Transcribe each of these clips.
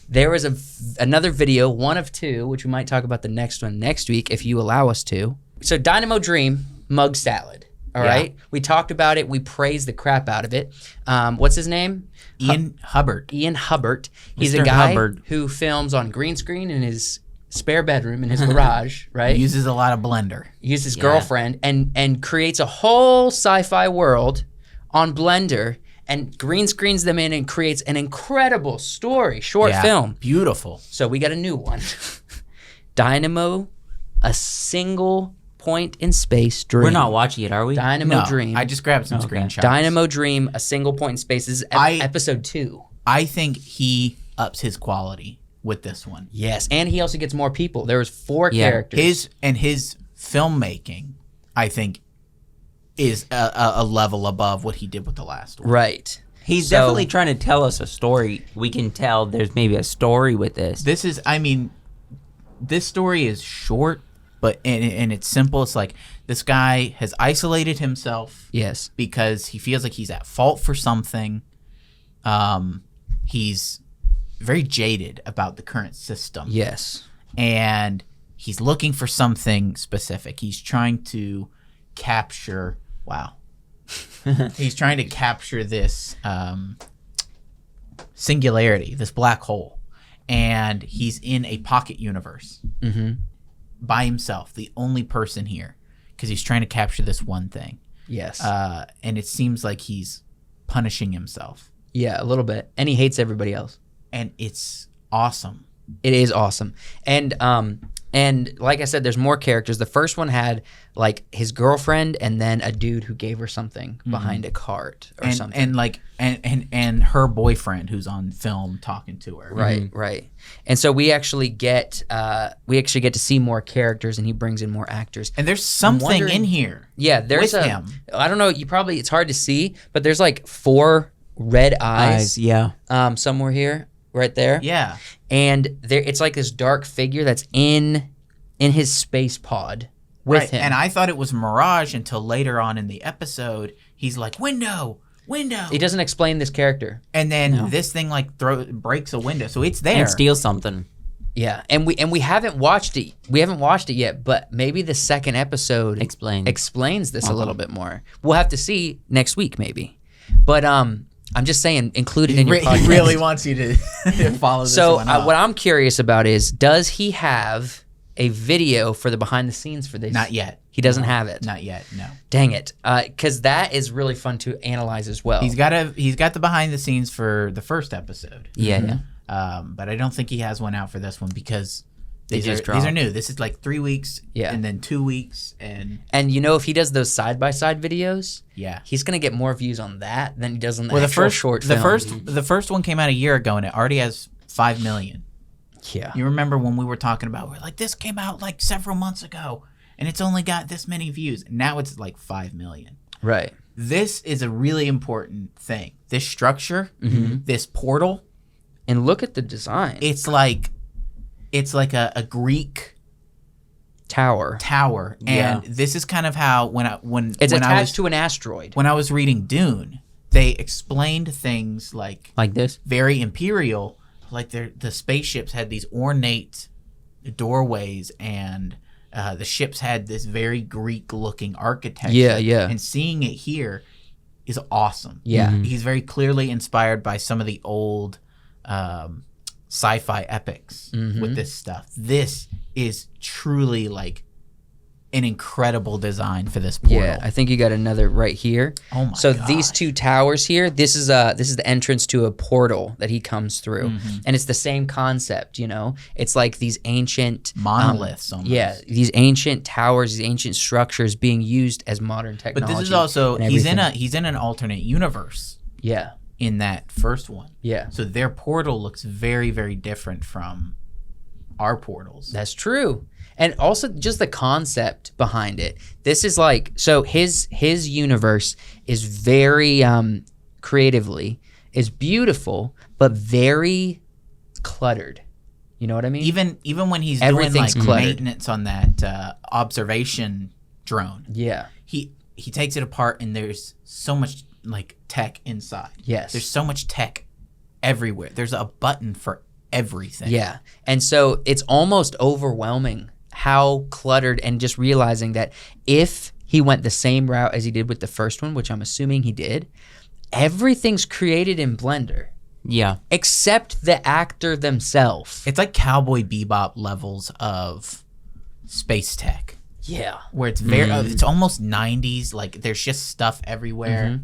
there was another video, one of two, which we might talk about the next one next week if you allow us to. So Dynamo Dream mug salad. All right. We talked about it. We praised the crap out of it. What's his name? Ian Hubbard. Ian Hubbard. He's Mr. a guy Hubbard. who films on green screen in his spare bedroom in his garage, right? He uses a lot of Blender. He uses his girlfriend and creates a whole sci-fi world on Blender and green screens them in and creates an incredible story, short film. Beautiful. So we got a new one. Dynamo, a single point in space dream. We're not watching it, are we? Dynamo Dream. I just grabbed some screenshots. Dynamo Dream, a single point in space. This is episode 2. I think he ups his quality with this one. Yes, and he also gets more people. There was 4 characters. His filmmaking, I think, is a level above what he did with the last one. Right. He's definitely trying to tell us a story. We can tell there's maybe a story with this. This story is short, but and it's simple. It's like this guy has isolated himself. Yes. Because he feels like he's at fault for something. He's very jaded about the current system. Yes. And he's looking for something specific. He's trying to capture, he's trying to capture this singularity, this black hole. And he's in a pocket universe by himself, the only person here, because he's trying to capture this one thing. Yes. And it seems like he's punishing himself. Yeah, a little bit. And he hates everybody else. And it's awesome. It is awesome. And like I said, there's more characters. The first one had like his girlfriend and then a dude who gave her something behind a cart or something. And her boyfriend who's on film talking to her. Right, right. And so we actually get to see more characters, and he brings in more actors. And there's something in here. Yeah, there's with him. I don't know. It's hard to see, but there's like 4 red eyes. Somewhere here. Right there. Yeah. And it's like this dark figure that's in his space pod with him. And I thought it was Mirage until later on in the episode. He's like, window. He doesn't explain this character. And then this thing like breaks a window. So it's there. And steals something. Yeah. And we haven't watched it. We haven't watched it yet, but maybe the second episode explains this a little bit more. We'll have to see next week maybe. But I'm just saying, include it in your podcast. He really wants you to follow this one up. So what I'm curious about is, does he have a video for the behind the scenes for this? Not yet. He doesn't have it. Not yet, no. Dang it. Because that is really fun to analyze as well. He's got the behind the scenes for the first episode. Yeah. But I don't think he has one out for this one because these just are new. This is like 3 weeks and then 2 weeks. And you know, if he does those side-by-side videos, he's going to get more views on that than he does on the first short film. The first one came out a year ago and it already has 5 million. Yeah. You remember when we were talking about, we're like, this came out like several months ago and it's only got this many views. Now it's like 5 million. Right. This is a really important thing. This structure, this portal. And look at the design. It's like a Greek tower. And this is kind of how when it's when attached to an asteroid. When I was reading Dune, they explained things like this, very imperial, like the spaceships had these ornate doorways, and the ships had this very Greek looking architecture. Yeah. And seeing it here is awesome. Yeah. He's very clearly inspired by some of the old sci-fi epics with this stuff. This is truly like an incredible design for this portal. Yeah, I think you got another right here. Oh my So gosh. these 2 towers here, this is the entrance to a portal that he comes through. And it's the same concept, you know. It's like these ancient monoliths almost. Yeah, these ancient towers, these ancient structures being used as modern technology. But this is also he's in an alternate universe. Yeah. In that first one. Yeah. So their portal looks very, very different from our portals. That's true. And also just the concept behind it. This is like, so his universe is very creatively is beautiful, but very cluttered. You know what I mean? Even when he's doing like maintenance on that observation drone. Yeah. He takes it apart and there's so much like tech inside. Yes. There's so much tech everywhere. There's a button for everything. Yeah. And so it's almost overwhelming how cluttered, and just realizing that if he went the same route as he did with the first one, which I'm assuming he did, everything's created in Blender. Yeah. Except the actor themselves. It's like Cowboy Bebop levels of space tech. Yeah. Where it's very, it's almost 90s. Like there's just stuff everywhere.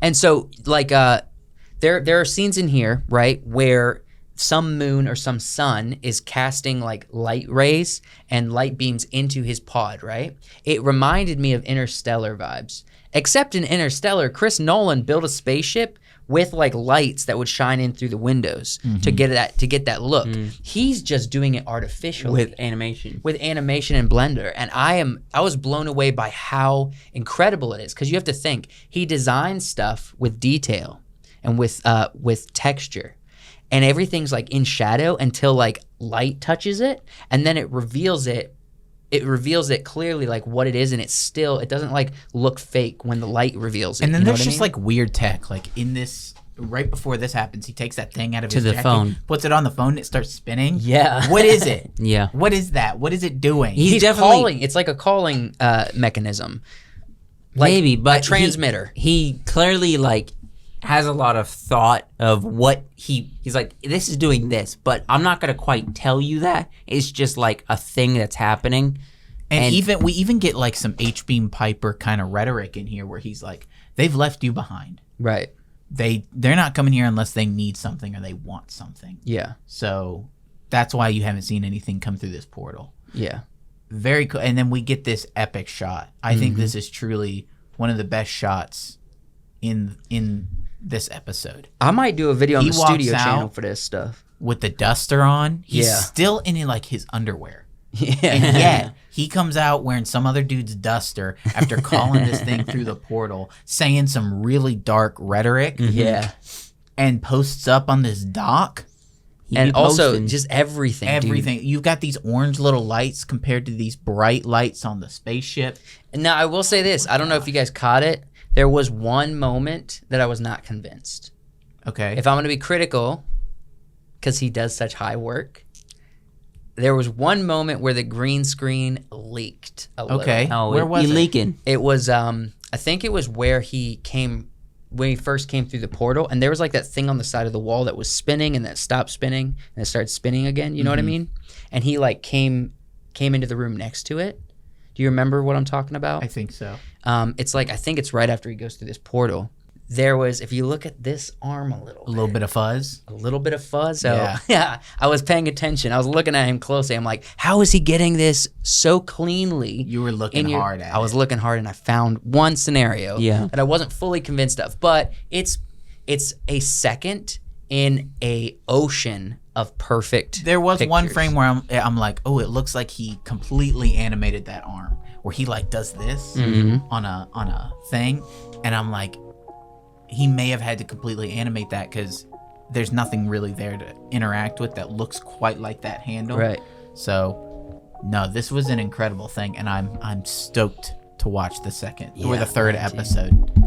And so like there are scenes in here, right, where some moon or some sun is casting like light rays and light beams into his pod, right? It reminded me of Interstellar vibes. Except in Interstellar, Chris Nolan built a spaceship with like lights that would shine in through the windows to get that look. He's just doing it artificially With animation. in Blender, and I was blown away by how incredible it is, because you have to think he designs stuff with detail and with texture, and everything's like in shadow until like light touches it, and then it reveals it clearly like what it is, and it doesn't like look fake when the light reveals it. And then you know there's what I just mean? like weird tech. Like in this, right before this happens, he takes that thing out of To his the jacket, phone. puts it on the phone, and it starts spinning. Yeah. What is it? Yeah. What is that? What is it doing? He's definitely- calling. It's like a calling mechanism. Like Maybe, but a transmitter. He clearly like has a lot of thought of what he's like, this is doing this, but I'm not gonna quite tell you that. It's just like a thing that's happening. And we even get like some H-Beam Piper kind of rhetoric in here where he's like, they've left you behind. Right. They're not coming here unless they need something or they want something. Yeah. So that's why you haven't seen anything come through this portal. Yeah. Very cool. And then we get this epic shot. I think this is truly one of the best shots in this episode. I might do a video on He the walks studio channel out for this stuff. with the duster on. He's Yeah. still in like his underwear. Yeah. And yet he comes out wearing some other dude's duster after calling this thing through the portal, saying some really dark rhetoric, Yeah. and posts up on this dock. He And be also posting. just everything. Everything. You've got these orange little lights compared to these bright lights on the spaceship. Dude. Now I will say this. I don't know if you guys caught it. There was one moment that I was not convinced. Okay. If I'm going to be critical, because he does such high work, there was one moment where the green screen leaked a little. Okay. Oh, Where was he it? leaking? It was, I think it was where when he first came through the portal, and there was like that thing on the side of the wall that was spinning and that stopped spinning and it started spinning again. You know what I mean? And he like came into the room next to it. Do you remember what I'm talking about? I think so. It's like, I think it's right after he goes through this portal. There was, if you look at this arm a A little bit of fuzz. of fuzz. So Yeah. yeah, I was paying attention. I was looking at him closely. I'm like, how is he getting this so cleanly? You were looking hard at I was it. looking hard, and I found one scenario Yeah. that I wasn't fully convinced of. But it's a second in a ocean of perfect. There was one pictures. frame where I'm like, oh, it looks like he completely animated that arm, where he like does this on a thing, and I'm like, he may have had to completely animate that because there's nothing really there to interact with that looks quite like that handle. Right. So, no, this was an incredible thing, and I'm stoked to watch the second or Yeah, the third me too. episode.